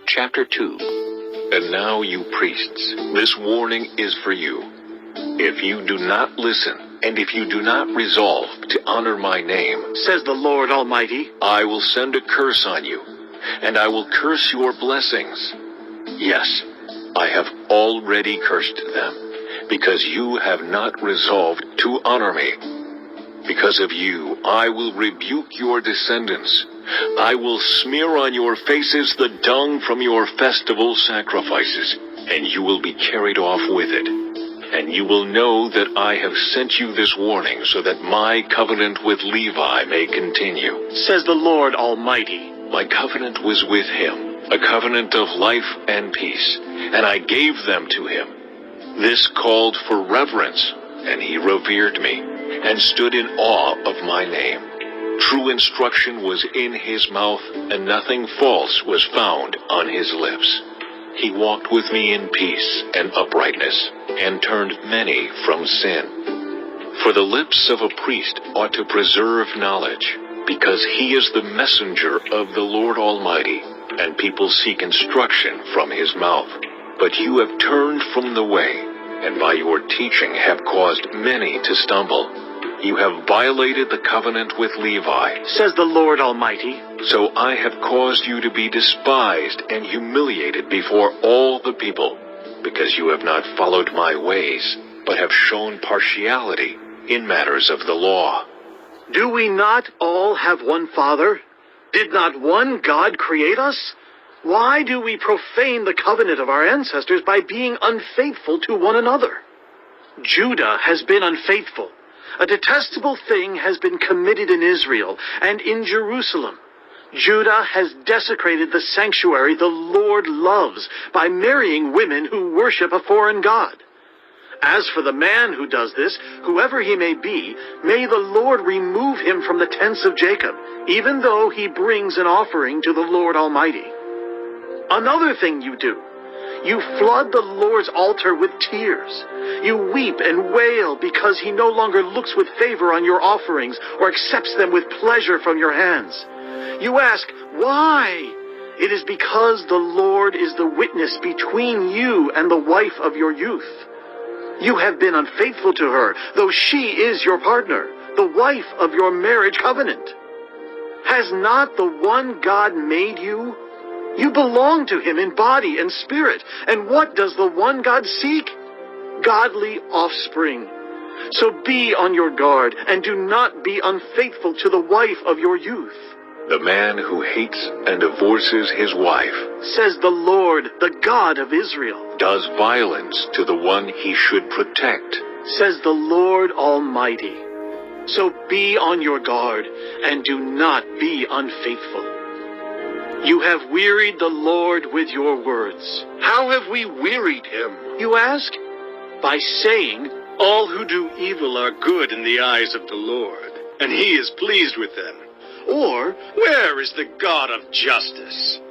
chapter 2. And now, you priests, this warning is for you. If you do not listen, and if you do not resolve to honor my name, says the Lord Almighty, I will send a curse on you, and I will curse your blessings. Yes, I have already cursed them, because you have not resolved to honor me. Because of you, I will rebuke your descendants. I will smear on your faces the dung from your festival sacrifices, and you will be carried off with it. And you will know that I have sent you this warning so that my covenant with Levi may continue, says the Lord Almighty. My covenant was with him, a covenant of life and peace, and I gave them to him. This called for reverence, and he revered me, and stood in awe of my name. True instruction was in his mouth, and nothing false was found on his lips. He walked with me in peace and uprightness, and turned many from sin. For the lips of a priest ought to preserve knowledge, because he is the messenger of the Lord Almighty, and people seek instruction from his mouth. But you have turned from the way, and by your teaching have caused many to stumble. You have violated the covenant with Levi, says the Lord Almighty. So I have caused you to be despised and humiliated before all the people, because you have not followed my ways, but have shown partiality in matters of the law. Do we not all have one Father? Did not one God create us? Why do we profane the covenant of our ancestors by being unfaithful to one another? Judah has been unfaithful. A detestable thing has been committed in Israel and in Jerusalem. Judah has desecrated the sanctuary the Lord loves by marrying women who worship a foreign god. As for the man who does this, whoever he may be, may the Lord remove him from the tents of Jacob, even though he brings an offering to the Lord Almighty. Another thing you do, you flood the Lord's altar with tears. You weep and wail because he no longer looks with favor on your offerings or accepts them with pleasure from your hands. You ask, why? It is because the Lord is the witness between you and the wife of your youth. You have been unfaithful to her, though she is your partner, the wife of your marriage covenant. Has not the one God made you? You belong to him in body and spirit. And what does the one God seek? Godly offspring. So be on your guard, and do not be unfaithful to the wife of your youth. The man who hates and divorces his wife, says the Lord, the God of Israel, does violence to the one he should protect, says the Lord Almighty. So be on your guard, and do not be unfaithful. You have wearied the Lord with your words. How have we wearied him? You ask? By saying, all who do evil are good in the eyes of the Lord, and he is pleased with them. Or, where is the God of justice?